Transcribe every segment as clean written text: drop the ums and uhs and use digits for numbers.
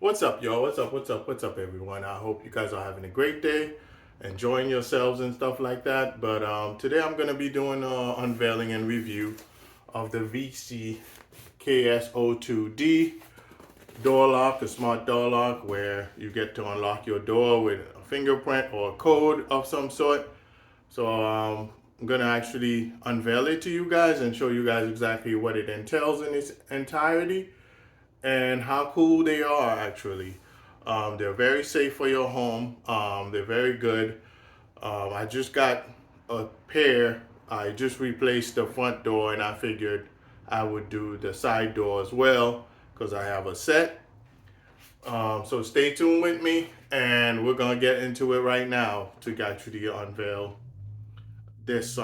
What's up, y'all? What's up, everyone? I hope you guys are having a great day, enjoying yourselves and stuff like that. But today I'm going to be doing an unveiling and review of the Veise KS02D door lock, a smart door lock where you get to unlock your door with a fingerprint or a code of some sort. So I'm going to actually unveil it to you guys and show you guys exactly what it entails in its entirety and how cool they are actually. They're very safe for your home. They're very good. I just got a pair. I just replaced the front door and I figured I would do the side door as well because I have a set. So stay tuned with me and we're going to get into it right now to actually unveil this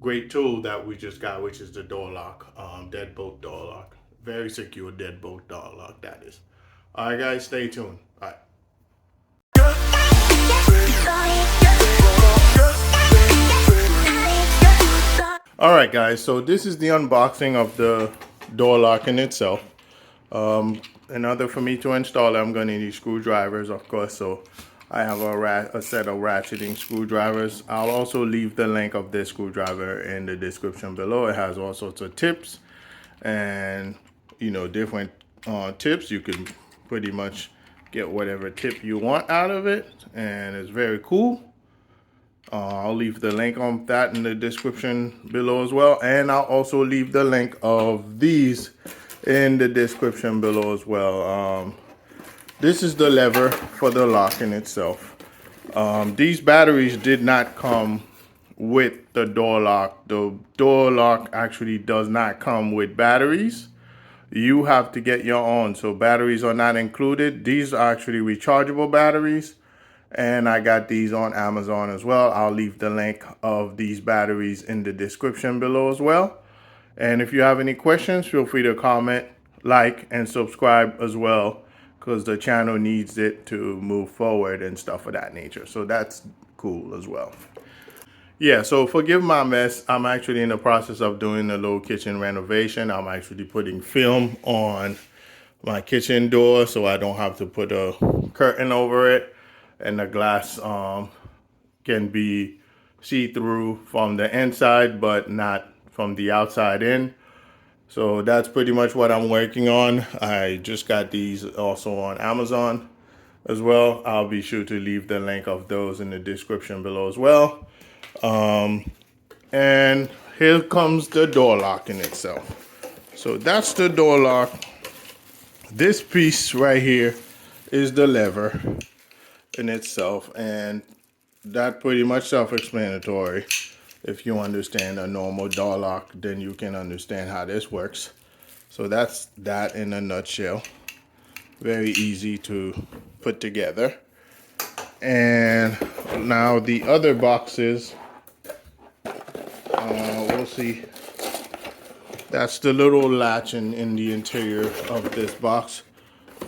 great tool that we just got, which is the door lock, deadbolt door lock. Very secure deadbolt door lock, that is. All right, guys, stay tuned. All right. All right, guys, so this is the unboxing of the door lock in itself. In order for me to install it, I'm going to need screwdrivers, of course, so I have a set of ratcheting screwdrivers. I'll also leave the link of this screwdriver in the description below. It has all sorts of tips and, you know, different tips. You can pretty much get whatever tip you want out of it, and it's very cool. I'll leave the link on that in the description below as well, and I'll also leave the link of these in the description below as well. This is the lever for the lock in itself. These batteries did not come with the door lock. The door lock actually does not come with batteries. You have to get your own, so batteries are not included. These are actually rechargeable batteries, and I got these on Amazon as well. I'll leave the link of these batteries in the description below as well. And if you have any questions, feel free to comment, like, and subscribe as well, because the channel needs it to move forward and stuff of that nature. So that's cool as well. Yeah, so forgive my mess. I'm actually in the process of doing a little kitchen renovation. I'm actually putting film on my kitchen door so I don't have to put a curtain over it, and the glass can be see-through from the inside but not from the outside in. So that's pretty much what I'm working on. I just got these also on Amazon as well. I'll be sure to leave the link of those in the description below as well. And here comes the door lock in itself. So that's the door lock. This piece right here is the lever in itself, and that pretty much self-explanatory. If you understand a normal door lock, then you can understand how this works. So that's that in a nutshell. Very easy to put together. And now the other boxes, we'll see. That's the little latch in the interior of this box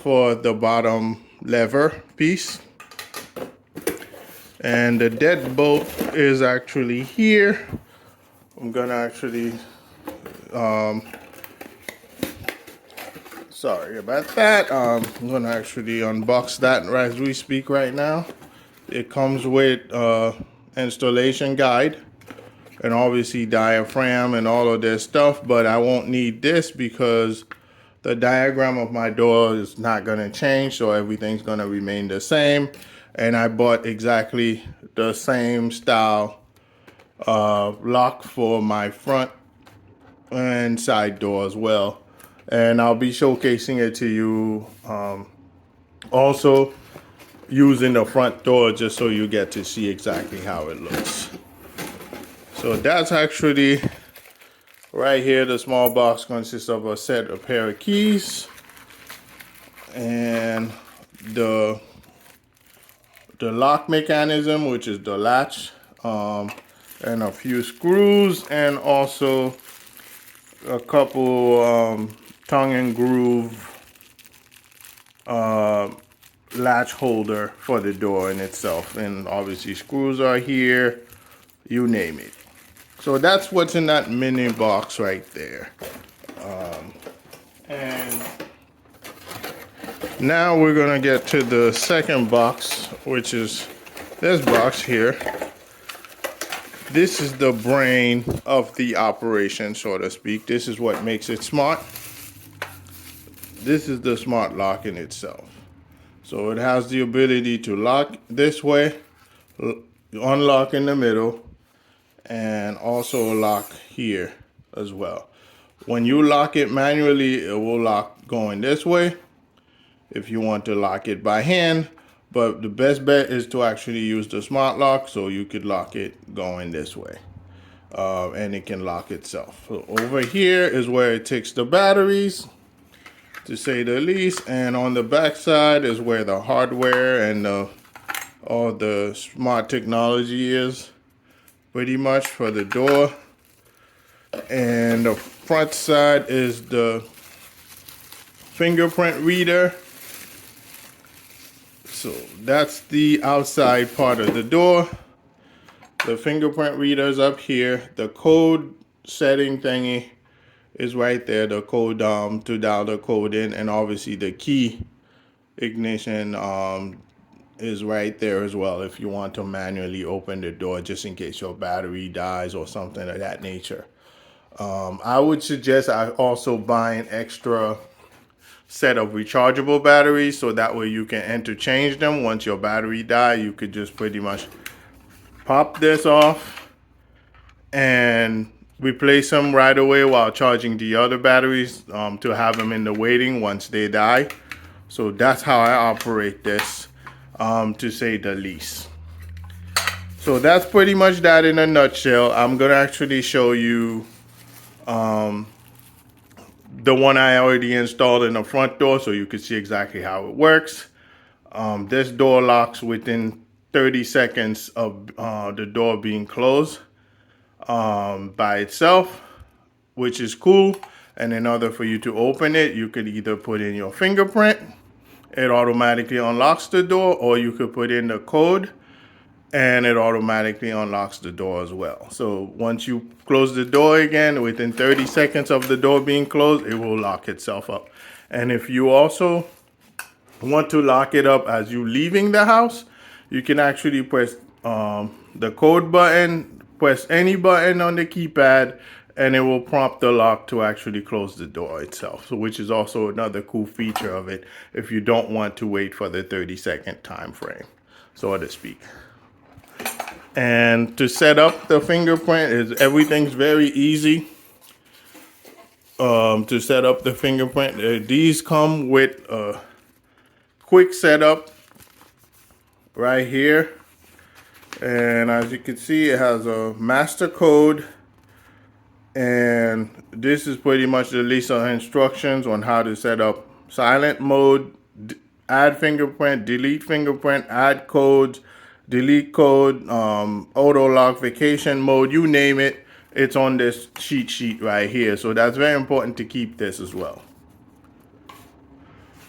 for the bottom lever piece. And the deadbolt is actually here. I'm gonna actually, sorry about that. I'm gonna actually unbox that as we speak right now. It comes with installation guide and obviously diaphragm and all of this stuff, but I won't need this because the diagram of my door is not gonna change, so everything's gonna remain the same. And I bought exactly the same style lock for my front and side door as well. And I'll be showcasing it to you also using the front door just so you get to see exactly how it looks. So that's actually right here. The small box consists of a set of pair of keys and the lock mechanism, which is the latch, and a few screws, and also a couple tongue and groove latch holder for the door in itself. And obviously screws are here, you name it. So that's what's in that mini box right there. And Now we're gonna get to the second box, which is this box here. This is the brain of the operation, so to speak. This is what makes it smart. This is the smart lock in itself. So it has the ability to lock this way, unlock in the middle, and also lock here as well. When you lock it manually, it will lock going this way if you want to lock it by hand, but the best bet is to actually use the smart lock, so you could lock it going this way, and it can lock itself. So over here is where it takes the batteries, to say the least, and on the back side is where the hardware and all the smart technology is, pretty much, for the door. And the front side is the fingerprint reader. So that's the outside part of the door. The fingerprint reader's up here. The code setting thingy is right there. The code to dial the code in, and obviously the key ignition is right there as well if you want to manually open the door, just in case your battery dies or something of that nature. I would suggest also buy an extra set of rechargeable batteries, so that way you can interchange them. Once your battery dies, you could just pretty much pop this off and replace them right away while charging the other batteries, to have them in the waiting once they die. So that's how I operate this, to say the least. So that's pretty much that in a nutshell. I'm gonna actually show you the one I already installed in the front door, so you can see exactly how it works. This door locks within 30 seconds of the door being closed by itself, which is cool. And in order for you to open it, you could either put in your fingerprint, it automatically unlocks the door, or you could put in the code and it automatically unlocks the door as well. So once you close the door again, within 30 seconds of the door being closed, it will lock itself up. And if you also want to lock it up as you leaving the house, you can actually press the code button, press any button on the keypad, and it will prompt the lock to actually close the door itself. So which is also another cool feature of it, if you don't want to wait for the 30-second time frame, so to speak. And to set up the fingerprint, everything's very easy. To set up the fingerprint, these come with a quick setup right here. And as you can see, it has a master code. And this is pretty much the list of instructions on how to set up silent mode, add fingerprint, delete fingerprint, add codes, delete code, auto lock, vacation mode, you name it, it's on this cheat sheet right here. So that's very important to keep this as well.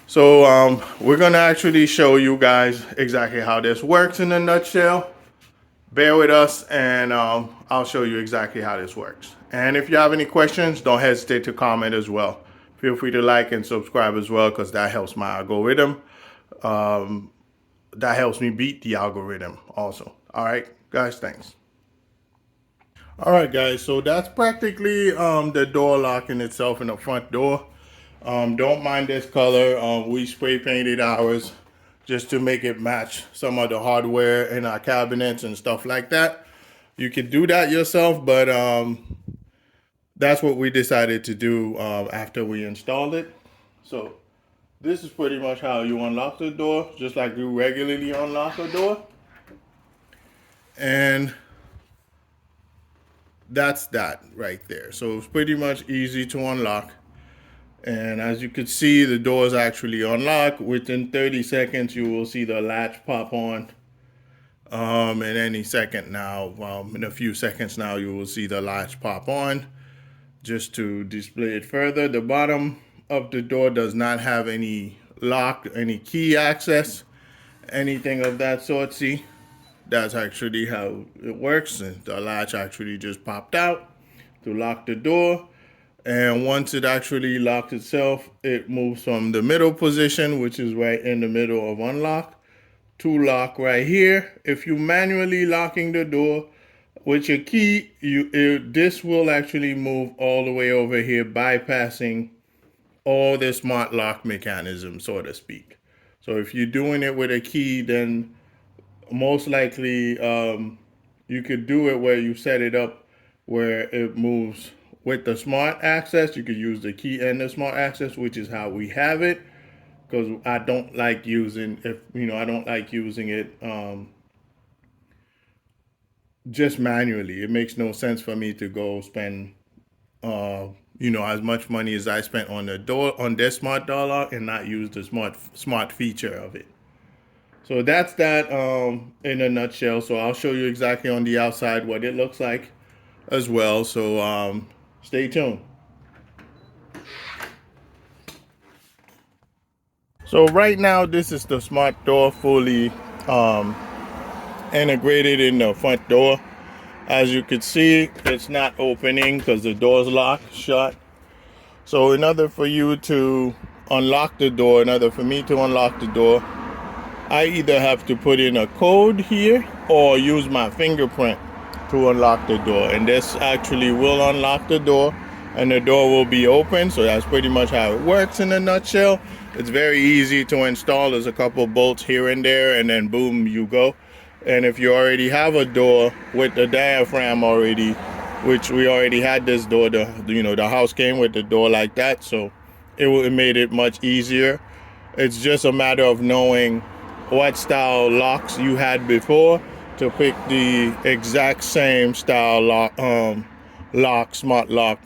So we're gonna actually show you guys exactly how this works in a nutshell. Bear with us, and I'll show you exactly how this works. And if you have any questions, don't hesitate to comment as well. Feel free to like and subscribe as well, because that helps my algorithm. That helps me beat the algorithm also. All right, guys, thanks. All right, guys, so that's practically the door lock in itself in the front door. Don't mind this color. We spray painted ours just to make it match some of the hardware in our cabinets and stuff like that. You can do that yourself, but that's what we decided to do after we installed it. So this is pretty much how you unlock the door, just like you regularly unlock a door. And that's that right there. So it's pretty much easy to unlock. And as you can see, the door is actually unlocked. Within 30 seconds, you will see the latch pop on. In any second now, in a few seconds now, you will see the latch pop on. Just to display it further, the bottom of the door does not have any lock, any key access, anything of that sort. See, that's actually how it works. And the latch actually just popped out to lock the door. And once it actually locks itself, it moves from the middle position, which is right in the middle of unlock, to lock right here. If you manually locking the door with your key, this will actually move all the way over here, bypassing all the smart lock mechanism, so to speak. So if you're doing it with a key, then most likely you could do it where you set it up where it moves with the smart access. You could use the key and the smart access, which is how we have it, because I don't like using I don't like using it just manually. It makes no sense for me to go spend as much money as I spent on the door, on this smart door lock, and not use the smart feature of it. So that's that in a nutshell. So I'll show you exactly on the outside what it looks like as well. So stay tuned. So right now, this is the smart door fully integrated in the front door. As you can see, it's not opening because the door's locked shut. So in order for you to unlock the door, in order for me to unlock the door, I either have to put in a code here or use my fingerprint to unlock the door. And this actually will unlock the door and the door will be open. So that's pretty much how it works in a nutshell. It's very easy to install. There's a couple bolts here and there, and then boom, you go. And if you already have a door with the diaphragm already, which we already had this door, the house came with the door like that, so it made it much easier. It's just a matter of knowing what style locks you had before to pick the exact same style lock, smart lock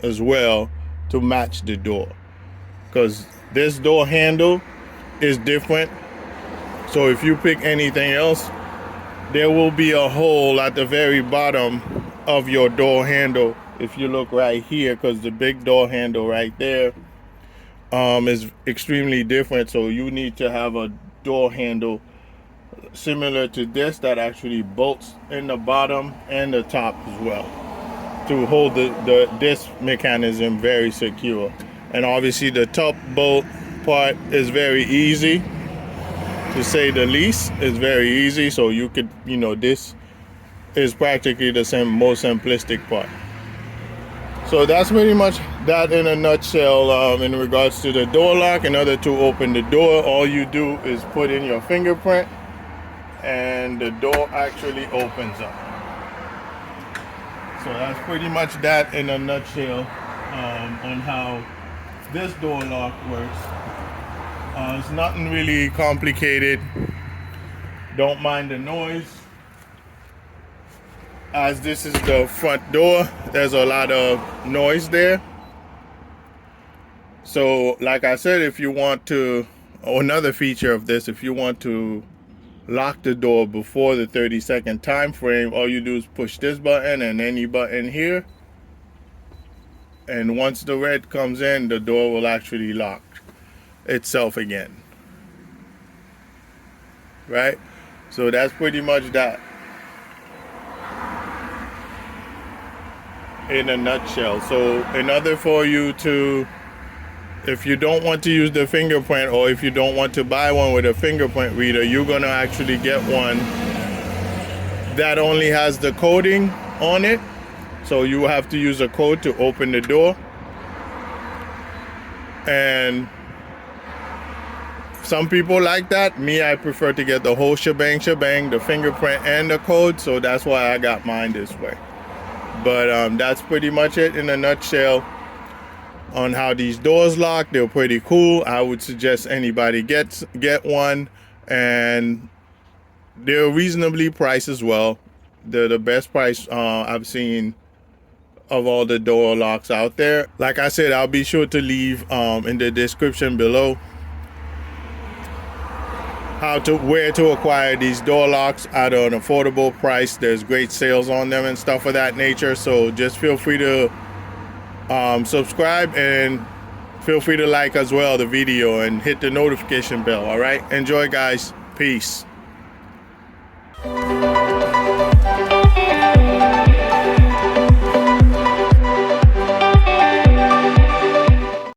as well, to match the door, because this door handle is different. So if you pick anything else, there will be a hole at the very bottom of your door handle. If you look right here, because the big door handle right there is extremely different. So you need to have a door handle similar to this that actually bolts in the bottom and the top as well to hold this mechanism very secure. And obviously the top bolt part is very easy, to say the least. It's very easy. So you could, this is practically the most simplistic part. So that's pretty much that in a nutshell in regards to the door lock. In order to open the door, all you do is put in your fingerprint and the door actually opens up. So that's pretty much that in a nutshell on how this door lock works. It's nothing really complicated. Don't mind the noise. As this is the front door, there's a lot of noise there. So like I said, if you want to, another feature of this, if you want to lock the door before the 30-second time frame, all you do is push this button and any button here, and once the red comes in, the door will actually lock itself again, right? So that's pretty much that in a nutshell. So in order for you to, if you don't want to use the fingerprint, or if you don't want to buy one with a fingerprint reader, you're gonna actually get one that only has the coding on it. So you have to use a code to open the door. And some people like that. Me, I prefer to get the whole shebang, the fingerprint and the code. So that's why I got mine this way. But that's pretty much it in a nutshell on how these doors lock. They're pretty cool. I would suggest anybody get one, and they're reasonably priced as well. They're the best price I've seen of all the door locks out there. Like I said, I'll be sure to leave in the description below where to acquire these door locks at an affordable price. There's great sales on them and stuff of that nature. So just feel free to subscribe, and feel free to like as well the video and hit the notification bell. All right, enjoy guys, peace.